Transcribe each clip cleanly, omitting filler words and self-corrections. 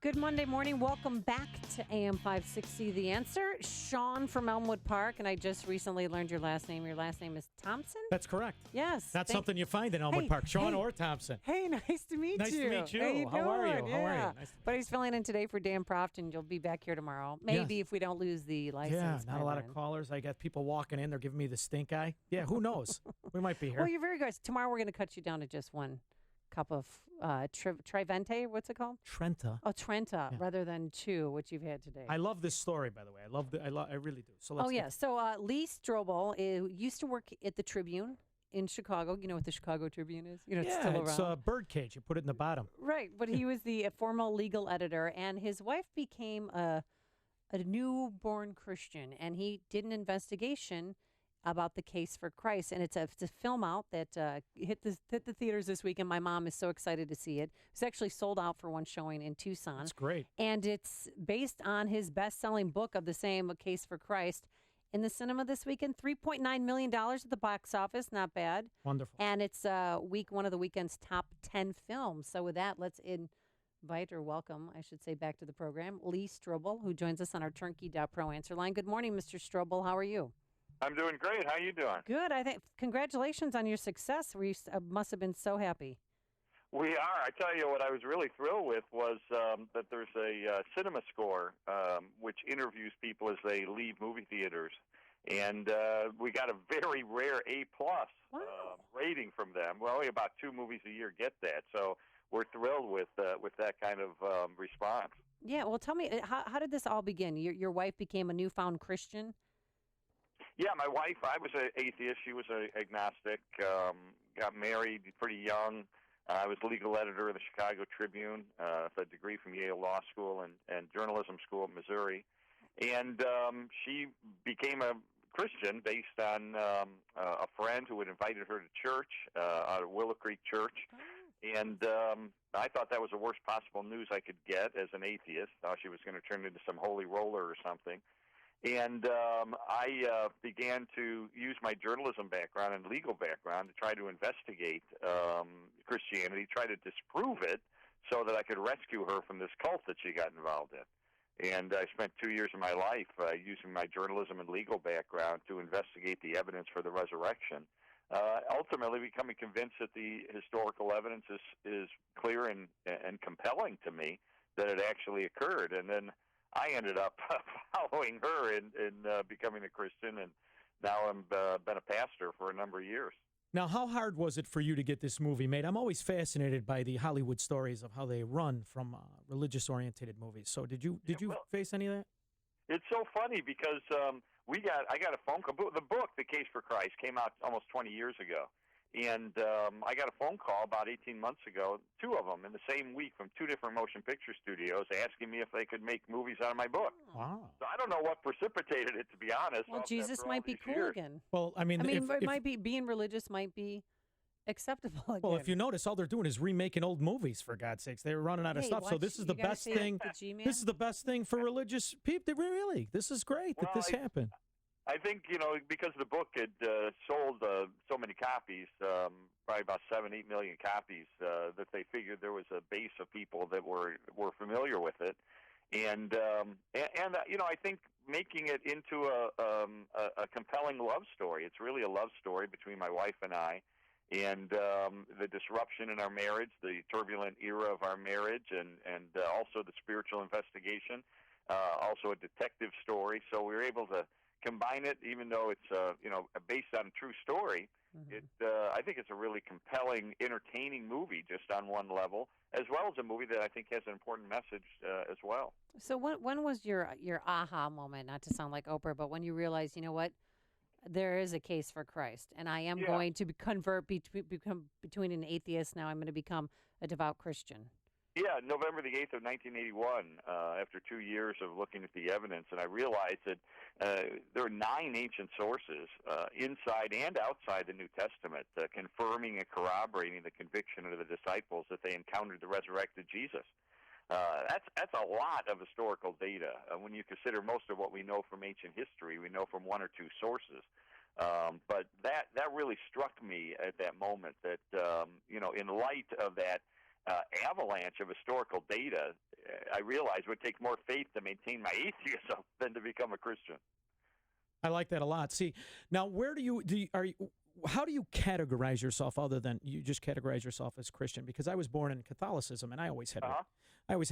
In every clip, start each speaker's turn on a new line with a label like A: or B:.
A: Good Monday morning. Welcome back to AM 560 The Answer. Sean from Elmwood Park, and I just recently learned your last name. Your last name is Thompson?
B: That's correct.
A: Yes.
B: That's something you find in Elmwood Park. Sean or Thompson.
A: Hey, nice to meet you.
B: Nice to meet you.
A: How
B: are you?
A: doing?
B: How are
A: Yeah.
B: you? Nice to
A: But he's filling in today for Dan Proft, and you'll be back here tomorrow. Maybe if we don't lose the license.
B: Yeah, not a lot of callers. I got people walking in. They're giving me the stink eye. Yeah, who knows? We might be here.
A: Well, you're very good. Tomorrow we're going to cut you down to just one cup of Trivente. What's it called?
B: Trenta.
A: Oh, Trenta, rather than two, which you've had today.
B: I love this story, by the way. I really do. So let's
A: So Lee Strobel used to work at the Tribune in Chicago. You know what the Chicago Tribune is? You know, it's still around.
B: It's a birdcage. You put it in the bottom.
A: Right, but he was the former legal editor, and his wife became a newborn Christian, and he did an investigation about the case for Christ, and it's a film out that hit the theaters this week, and my mom is so excited to see it. It's actually sold out for one showing in Tucson.
B: That's great.
A: And it's based on his best-selling book of the same, A Case for Christ. In the cinema this weekend, $3.9 million at the box office, not bad.
B: Wonderful.
A: And it's one of the weekend's top 10 films. So with that, let's invite or welcome, I should say, back to the program, Lee Strobel, who joins us on our Turnkey.pro answer line. Good morning, Mr. Strobel. How are you?
C: I'm doing great. How you doing?
A: Good. I think congratulations on your success. We must have been so happy.
C: We are. I tell you what I was really thrilled with was that there's a cinema score which interviews people as they leave movie theaters, and we got a very rare A-plus rating from them. Well, only about 2 movies a year get that, so we're thrilled with that kind of response.
A: Yeah. Well, tell me, how did this all begin? Your wife became a newfound Christian?
C: Yeah, my wife, I was an atheist. She was an agnostic. Got married pretty young. I was legal editor of the Chicago Tribune, a degree from Yale Law School and journalism school at Missouri. And she became a Christian based on a friend who had invited her to church, out of Willow Creek Church. And I thought that was the worst possible news I could get as an atheist. Thought she was going to turn into some holy roller or something. And I began to use my journalism background and legal background to try to investigate Christianity, try to disprove it so that I could rescue her from this cult that she got involved in. And I spent 2 years of my life using my journalism and legal background to investigate the evidence for the resurrection, ultimately becoming convinced that the historical evidence is clear and compelling to me that it actually occurred. And then I ended up following her in becoming a Christian, and now I've been a pastor for a number of years.
B: Now, how hard was it for you to get this movie made? I'm always fascinated by the Hollywood stories of how they run from religious-oriented movies. So did you face any of that?
C: It's so funny because I got a phone call. The book, The Case for Christ, came out almost 20 years ago. And I got a phone call about 18 months ago, 2 of them in the same week from 2 different motion picture studios asking me if they could make movies out of my book.
B: Wow.
C: So I don't know what precipitated it, to be honest.
A: Well, Jesus might be cool again.
B: Well,
A: it might be being religious might be acceptable again.
B: Well, if you notice, all they're doing is remaking old movies, for God's sakes. They're running out of stuff. So this is the best thing. This is the best thing for religious people. Really, this is great that this happened.
C: I think, because the book had sold so many copies, probably about 7-8 million copies, that they figured there was a base of people that were familiar with it, and I think making it into a compelling love story. It's really a love story between my wife and I, and the disruption in our marriage, the turbulent era of our marriage, and also the spiritual investigation, also a detective story. So we were able to combine it, even though it's based on a true story. Mm-hmm. I think it's a really compelling, entertaining movie just on one level, as well as a movie that I think has an important message as well.
A: So when was your aha moment? Not to sound like Oprah, but when you realized, you know what, there is a case for Christ, and I am going to convert become between an atheist. Now I'm going to become a devout Christian.
C: Yeah, November the 8th of 1981, after 2 years of looking at the evidence, and I realized that there are 9 ancient sources inside and outside the New Testament confirming and corroborating the conviction of the disciples that they encountered the resurrected Jesus. That's a lot of historical data. When you consider most of what we know from ancient history, we know from 1 or 2 sources. But that really struck me at that moment that, in light of that avalanche of historical data, I realized it would take more faith to maintain my atheism than to become a Christian.
B: I like that a lot. See, now where how do you categorize yourself other than you just categorize yourself as Christian? Because I was born in Catholicism, and I always had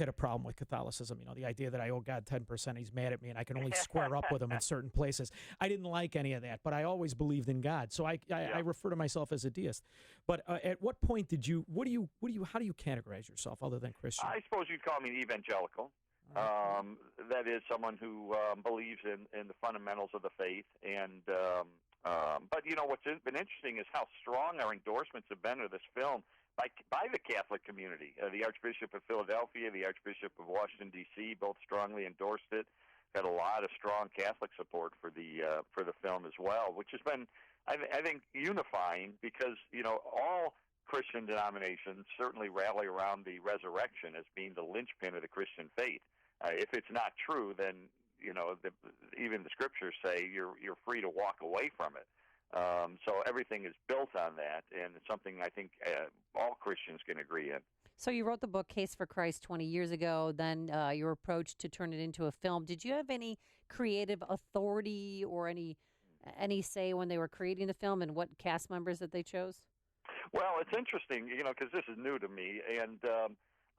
B: a problem with Catholicism. You know, the idea that I owe God 10%, he's mad at me, and I can only square up with him in certain places. I didn't like any of that, but I always believed in God. So I refer to myself as a deist. But at what point did you? How do you categorize yourself other than Christian?
C: I suppose you'd call me an evangelical. That is someone who believes in the fundamentals of the faith, and but you know what's been interesting is how strong our endorsements have been of this film by the Catholic community. The Archbishop of Philadelphia, the Archbishop of Washington D.C. both strongly endorsed it. Got a lot of strong Catholic support for the film as well, which has been I think unifying because you know all Christian denominations certainly rally around the resurrection as being the linchpin of the Christian faith. If it's not true, then you know even the scriptures say you're free to walk away from it. So everything is built on that, and it's something I think all Christians can agree in.
A: So you wrote the book Case for Christ 20 years ago. Then you were approached to turn it into a film. Did you have any creative authority or any say when they were creating the film and what cast members that they chose?
C: Well, it's interesting, you know, because this is new to me, and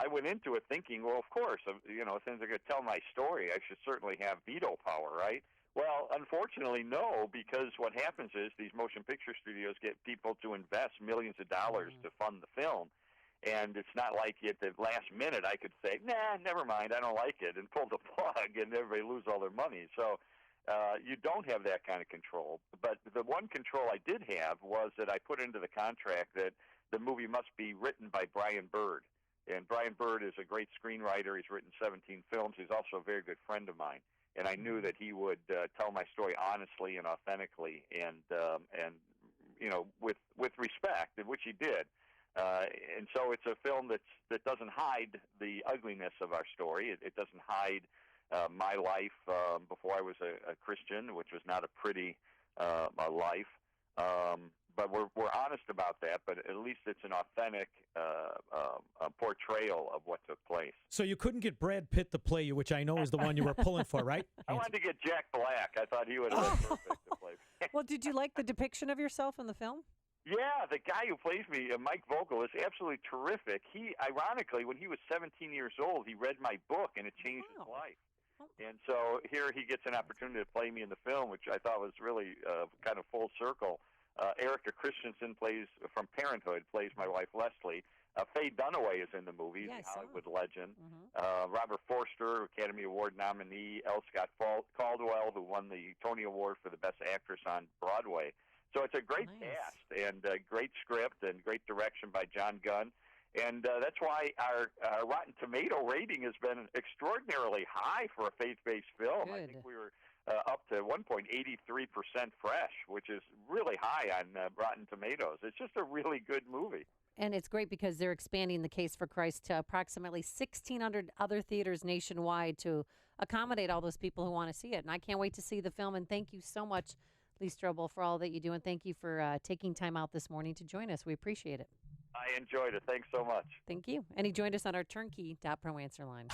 C: I went into it thinking, well, of course, you know, since they're going to tell my story, I should certainly have veto power, right? Well, unfortunately, no, because what happens is these motion picture studios get people to invest millions of dollars to fund the film, and it's not like at the last minute I could say, nah, never mind, I don't like it, and pull the plug, and everybody lose all their money. So you don't have that kind of control. But the one control I did have was that I put into the contract that the movie must be written by Brian Bird. And Brian Bird is a great screenwriter. He's written 17 films. He's also a very good friend of mine. And I knew that he would tell my story honestly and authentically, and you know, with respect, which he did. And so it's a film that doesn't hide the ugliness of our story. It doesn't hide my life before I was a Christian, which was not a pretty life. But we're honest about that. But at least it's an authentic portrayal of what took place.
B: So you couldn't get Brad Pitt to play you, which I know is the one you were pulling for, right?
C: I wanted to get Jack Black. I thought he would have been perfect to play.
A: Well, did you like the depiction of yourself in the film?
C: Yeah, the guy who plays me, Mike Vogel, is absolutely terrific. He, ironically, when he was 17 years old, he read my book, and it changed his life. And so here he gets an opportunity to play me in the film, which I thought was really kind of full circle. Erica Christensen from Parenthood plays my wife Leslie. Faye Dunaway is in the movie, the Hollywood legend. Robert Forster, Academy Award nominee. L. Scott Caldwell, who won the Tony Award for the Best Actress on Broadway. So it's a great cast and a great script and great direction by John Gunn. And that's why our Rotten Tomato rating has been extraordinarily high for a faith-based film.
A: Good.
C: I think we were up to 1.83% fresh, which is really high on Rotten Tomatoes. It's just a really good movie.
A: And it's great because they're expanding the Case for Christ to approximately 1,600 other theaters nationwide to accommodate all those people who want to see it. And I can't wait to see the film. And thank you so much, Lee Strobel, for all that you do. And thank you for taking time out this morning to join us. We appreciate it.
C: I enjoyed it. Thanks so much.
A: Thank you. And he joined us on our turnkey.pro answer line.